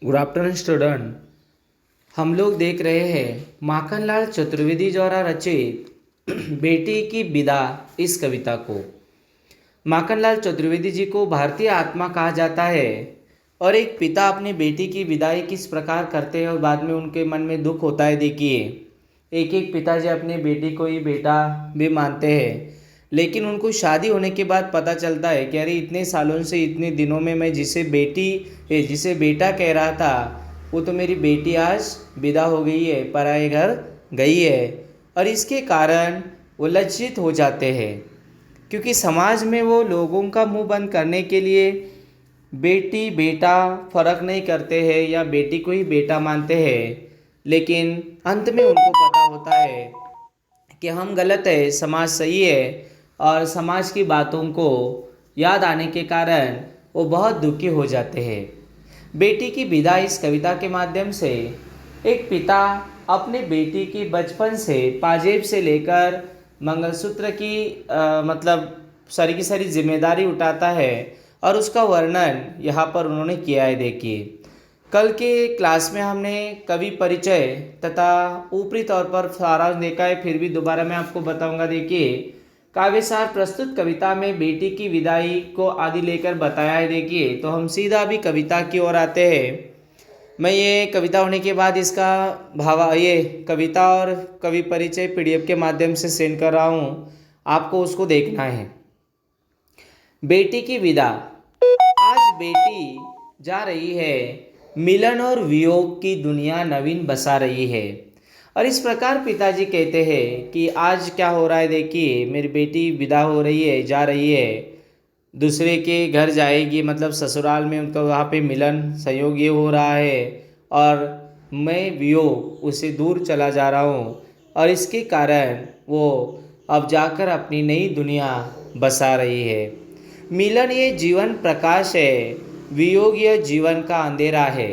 Good afternoon student. हम लोग देख रहे हैं माखनलाल चतुर्वेदी द्वारा रचित बेटी की विदा इस कविता को। माखनलाल चतुर्वेदी जी को भारतीय आत्मा कहा जाता है और एक पिता अपनी बेटी की विदाई किस प्रकार करते हैं और बाद में उनके मन में दुख होता है। देखिए, एक एक पिताजी अपनी बेटी को ही बेटा भी मानते हैं, लेकिन उनको शादी होने के बाद पता चलता है कि अरे इतने सालों से इतने दिनों में मैं जिसे बेटा कह रहा था वो तो मेरी बेटी आज विदा हो गई है, पराए घर गई है। और इसके कारण वो लज्जित हो जाते हैं, क्योंकि समाज में वो लोगों का मुंह बंद करने के लिए बेटी बेटा फर्क नहीं करते हैं या बेटी को ही बेटा मानते हैं। लेकिन अंत में उनको पता होता है कि हम गलत है, समाज सही है। और समाज की बातों को याद आने के कारण वो बहुत दुखी हो जाते हैं। बेटी की विदा इस कविता के माध्यम से एक पिता अपने बेटी की बचपन से पाजेब से लेकर मंगलसूत्र की मतलब सारी की सारी जिम्मेदारी उठाता है और उसका वर्णन यहाँ पर उन्होंने किया है। देखिए, कल के क्लास में हमने कवि परिचय तथा ऊपरी तौर पर सारांश देखा है, फिर भी दोबारा मैं आपको बताऊंगा। देखिए, काव्यसार प्रस्तुत कविता में बेटी की विदाई को आदि लेकर बताया है। देखिए, तो हम सीधा अभी कविता की ओर आते हैं। मैं ये कविता होने के बाद इसका ये कविता और कवि परिचय पीडीएफ के माध्यम से सेंड कर रहा हूँ, आपको उसको देखना है। बेटी की विदा। आज बेटी जा रही है, मिलन और वियोग की दुनिया नवीन बसा रही है। और इस प्रकार पिताजी कहते हैं कि आज क्या हो रहा है। देखिए, मेरी बेटी विदा हो रही है, जा रही है, दूसरे के घर जाएगी, मतलब ससुराल में उनका वहाँ पे मिलन संयोग ये हो रहा है और मैं वियोग उसे दूर चला जा रहा हूँ। और इसके कारण वो अब जाकर अपनी नई दुनिया बसा रही है। मिलन ये जीवन प्रकाश है, वियोग यह जीवन का अंधेरा है।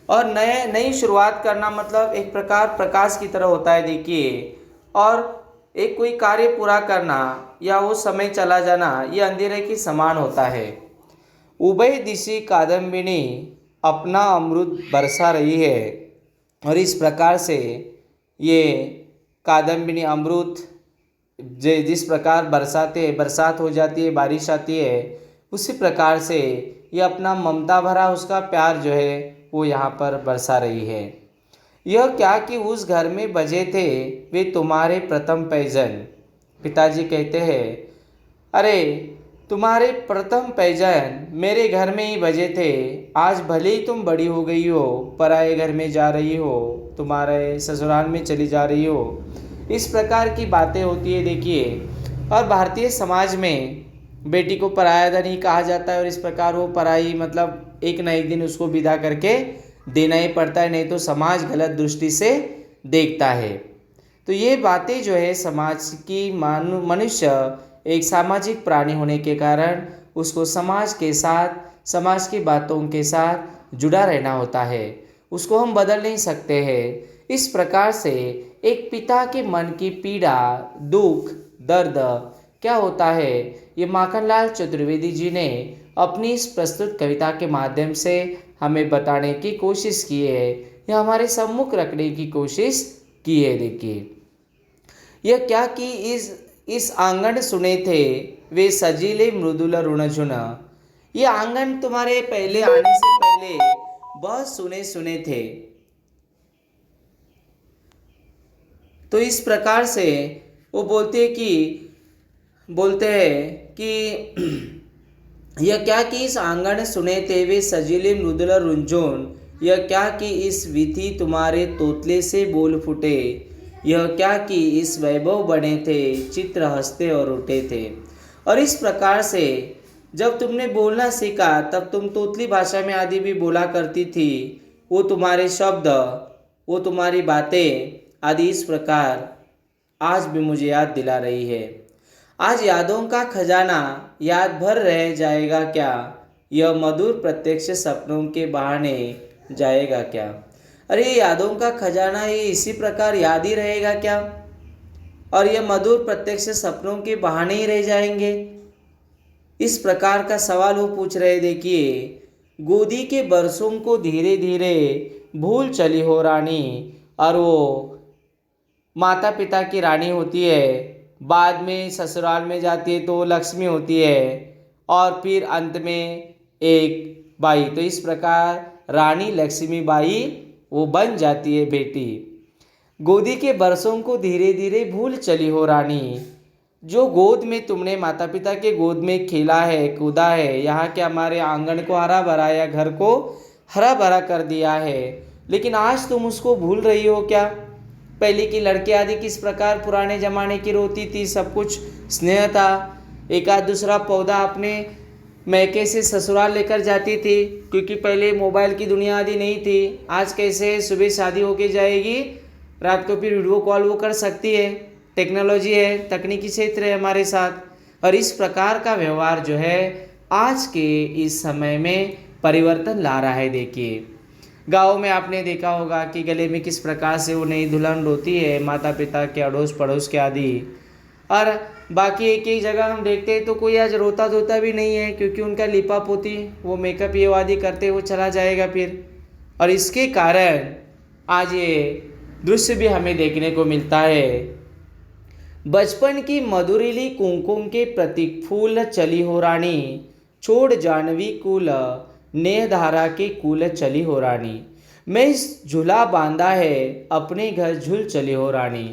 और नई शुरुआत करना मतलब एक प्रकार प्रकाश की तरह होता है। देखिए, और एक कोई कार्य पूरा करना या वो समय चला जाना ये अंधेरे के समान होता है। उभय दिशि कादम्बिनी अपना अमृत बरसा रही है। और इस प्रकार से ये कादम्बिनी अमृत जिस प्रकार बरसात हो जाती है, बारिश आती है, उसी प्रकार से ये अपना ममता भरा उसका प्यार जो है वो यहाँ पर बरसा रही है। यह क्या कि उस घर में बजे थे वे तुम्हारे प्रथम पैजन। पिताजी कहते हैं, अरे तुम्हारे प्रथम पैजन मेरे घर में ही बजे थे। आज भले ही तुम बड़ी हो गई हो, पराए घर में जा रही हो, तुम्हारे ससुराल में चली जा रही हो, इस प्रकार की बातें होती है। देखिए, और भारतीय समाज में बेटी को पराया धन ही कहा जाता है और इस प्रकार वो पराई मतलब एक न एक दिन उसको विदा करके देना ही पड़ता है, नहीं तो समाज गलत दृष्टि से देखता है। तो ये बातें जो है समाज की मनुष्य एक सामाजिक प्राणी होने के कारण उसको समाज के साथ, समाज की बातों के साथ जुड़ा रहना होता है, उसको हम बदल नहीं सकते हैं। इस प्रकार से एक पिता के मन की पीड़ा, दुख, दर्द क्या होता है, ये माखनलाल चतुर्वेदी जी ने अपनी इस प्रस्तुत कविता के माध्यम से हमें बताने की कोशिश की है, या हमारे सम्मुख रखने की कोशिश की है। देखिए, यह क्या कि इस आंगन सुने थे वे सजीले मृदुल रुणझुन। ये आंगन तुम्हारे पहले आने से पहले बहुत सुने सुने थे। तो इस प्रकार से वो बोलते हैं कि यह क्या कि इस आंगन सुने थे वे सजीले मृदुल रुंझुन। यह क्या कि इस विधि तुम्हारे तोतले से बोल फूटे। यह क्या कि इस वैभव बने थे चित्र हंसते और उठे थे। और इस प्रकार से जब तुमने बोलना सीखा तब तुम तोतली भाषा में आदि भी बोला करती थी। वो तुम्हारे शब्द, वो तुम्हारी बातें आदि इस प्रकार आज भी मुझे याद दिला रही है। आज यादों का खजाना याद भर रह जाएगा क्या, यह मधुर प्रत्यक्ष सपनों के बहाने जाएगा क्या। अरे यादों का खजाना ये इसी प्रकार याद ही रहेगा क्या, और यह मधुर प्रत्यक्ष सपनों के बहाने ही रह जाएंगे। इस प्रकार का सवाल वो पूछ रहे। देखिए, गोदी के बरसों को धीरे धीरे भूल चली हो रानी। और वो माता पिता की रानी होती है, बाद में ससुराल में जाती है तो लक्ष्मी होती है, और फिर अंत में एक बाई। तो इस प्रकार रानी लक्ष्मीबाई वो बन जाती है बेटी। गोदी के बरसों को धीरे धीरे भूल चली हो रानी। जो गोद में तुमने माता पिता के गोद में खेला है, कूदा है, यहाँ के हमारे आंगन को हरा भरा या घर को हरा भरा कर दिया है, लेकिन आज तुम उसको भूल रही हो क्या? पहले की लड़की आदि किस प्रकार पुराने जमाने की रोती थी, सब कुछ स्नेह था। एक आध दूसरा पौधा अपने मैके से ससुराल लेकर जाती थी, क्योंकि पहले मोबाइल की दुनिया आदि नहीं थी। आज कैसे सुबह शादी होके जाएगी, रात को फिर वीडियो कॉल वो कर सकती है। टेक्नोलॉजी है, तकनीकी क्षेत्र है हमारे साथ। और इस प्रकार का व्यवहार जो है आज के इस समय में परिवर्तन ला रहा है। देखिए गाँव में आपने देखा होगा कि गले में किस प्रकार से वो नई दुल्हन रोती है, माता पिता के अड़ोस पड़ोस के आदि। और बाकी एक एक जगह हम देखते हैं तो कोई आज रोता धोता भी नहीं है, क्योंकि उनका लिपा पोती वो मेकअप ये वादी करते वो चला जाएगा फिर। और इसके कारण आज ये दृश्य भी हमें देखने को मिलता है। बचपन की मधुरीली कुमकुम के प्रतीक फूल चली हो रानी, छोड़ जानवी कुल नेह धारा के कुल चली हो रानी। मैं इस झूला बांधा है अपने घर झूल चली हो रानी।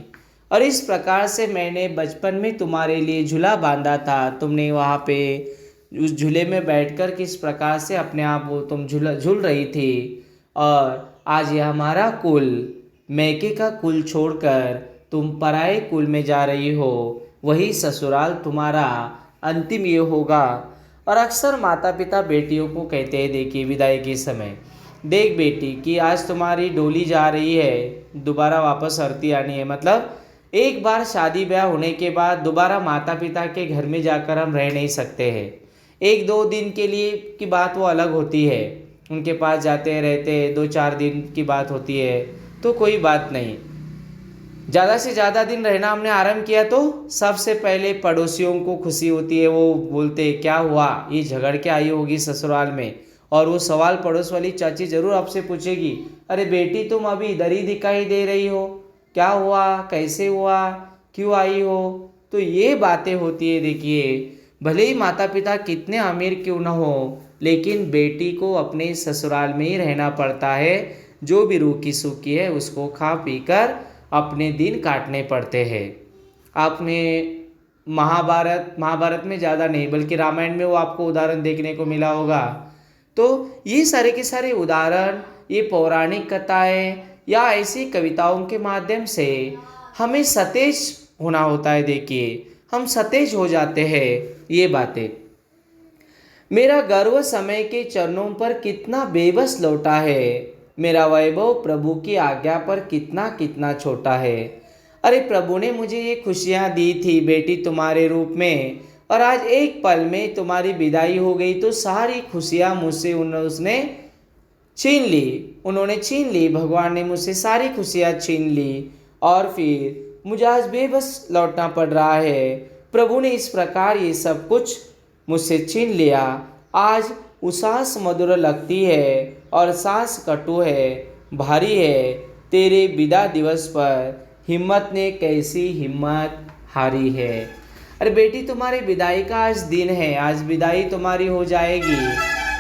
और इस प्रकार से मैंने बचपन में तुम्हारे लिए झूला बांधा था, तुमने वहाँ पे उस झूले में बैठकर किस प्रकार से अपने आप वो तुम झूल रही थी। और आज ये हमारा कुल, मैके का कुल छोड़कर तुम पराए कुल में जा रही हो, वही ससुराल तुम्हारा अंतिम ये होगा। और अक्सर माता पिता बेटियों को कहते हैं, देखिए विदाई के समय, देख बेटी कि आज तुम्हारी डोली जा रही है, दोबारा वापस आरती आनी है। मतलब एक बार शादी ब्याह होने के बाद दोबारा माता पिता के घर में जाकर हम रह नहीं सकते हैं। एक दो दिन के लिए की बात वो अलग होती है, उनके पास जाते हैं, रहते हैं, 2-4 दिन की बात होती है तो कोई बात नहीं। ज़्यादा से ज़्यादा दिन रहना हमने आरंभ किया तो सबसे पहले पड़ोसियों को खुशी होती है, वो बोलते क्या हुआ, ये झगड़ के आई होगी ससुराल में। और वो सवाल पड़ोस वाली चाची ज़रूर आपसे पूछेगी, अरे बेटी तुम अभी इधर ही दिखाई दे रही हो, क्या हुआ, कैसे हुआ, क्यों आई हो। तो ये बातें होती है। देखिए भले ही माता पिता कितने अमीर क्यों न हो, लेकिन बेटी को अपने ससुराल में ही रहना पड़ता है। जो भी रूखी सूखी है उसको खा पी कर अपने दिन काटने पड़ते हैं। आपने महाभारत में ज़्यादा नहीं बल्कि रामायण में वो आपको उदाहरण देखने को मिला होगा। तो ये सारे के सारे उदाहरण, ये पौराणिक कथाएं या ऐसी कविताओं के माध्यम से हमें सतेज होना होता है। देखिए हम सतेज हो जाते हैं। ये बातें, मेरा गर्व समय के चरणों पर कितना बेबस लौटा है, मेरा वैभव प्रभु की आज्ञा पर कितना कितना छोटा है। अरे प्रभु ने मुझे ये खुशियाँ दी थी बेटी तुम्हारे रूप में, और आज एक पल में तुम्हारी विदाई हो गई तो सारी खुशियाँ मुझसे उसने छीन ली, उन्होंने छीन ली। भगवान ने मुझसे सारी खुशियाँ छीन ली और फिर मुझे आज बेबस लौटना पड़ रहा है। प्रभु ने इस प्रकार ये सब कुछ मुझसे छीन लिया। आज उसास मधुर लगती है और सांस कटु है, भारी है। तेरे विदा दिवस पर हिम्मत ने कैसी हिम्मत हारी है। अरे बेटी तुम्हारी विदाई का आज दिन है, आज विदाई तुम्हारी हो जाएगी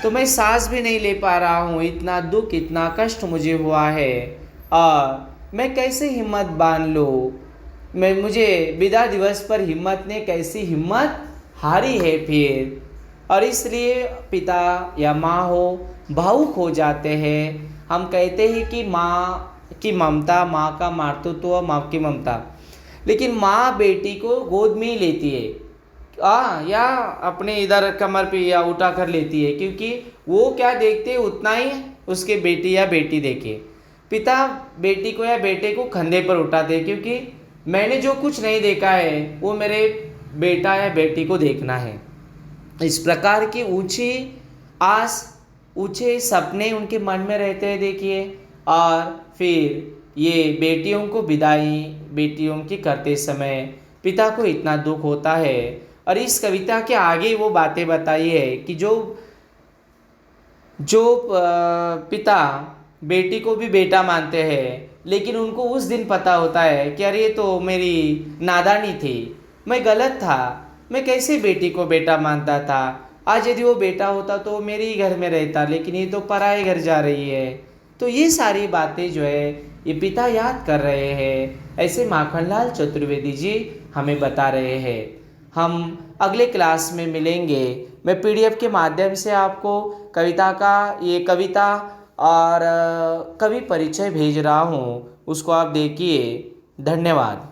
तो मैं सांस भी नहीं ले पा रहा हूँ। इतना दुख, इतना कष्ट मुझे हुआ है और मैं कैसे हिम्मत बांध लूँ। मुझे विदा दिवस पर हिम्मत ने कैसी हिम्मत हारी है फिर। और इसलिए पिता या माँ हो भावुक हो जाते हैं। हम कहते हैं कि माँ की ममता, माँ का मातृत्व, माँ की ममता, लेकिन माँ बेटी को गोद में ही लेती है या अपने इधर कमर पे या उठा कर लेती है, क्योंकि वो क्या देखते हैं उतना ही उसके बेटी या बेटी देखे। पिता बेटी को या बेटे को कंधे पर उठाते हैं, क्योंकि मैंने जो कुछ नहीं देखा है वो मेरे बेटा या बेटी को देखना है। इस प्रकार की ऊंची आस, ऊंचे सपने उनके मन में रहते हैं। देखिए और फिर ये बेटियों को विदाई, बेटियों की करते समय पिता को इतना दुख होता है। और इस कविता के आगे वो बातें बताई है कि जो जो पिता बेटी को भी बेटा मानते हैं, लेकिन उनको उस दिन पता होता है कि अरे ये तो मेरी नादानी थी, मैं गलत था, मैं कैसे बेटी को बेटा मानता था। आज यदि वो बेटा होता तो मेरे ही घर में रहता, लेकिन ये तो पराए घर जा रही है। तो ये सारी बातें जो है ये पिता याद कर रहे हैं, ऐसे माखनलाल चतुर्वेदी जी हमें बता रहे हैं। हम अगले क्लास में मिलेंगे। मैं पीडीएफ के माध्यम से आपको कविता का ये कविता और कवि परिचय भेज रहा हूँ, उसको आप देखिए। धन्यवाद।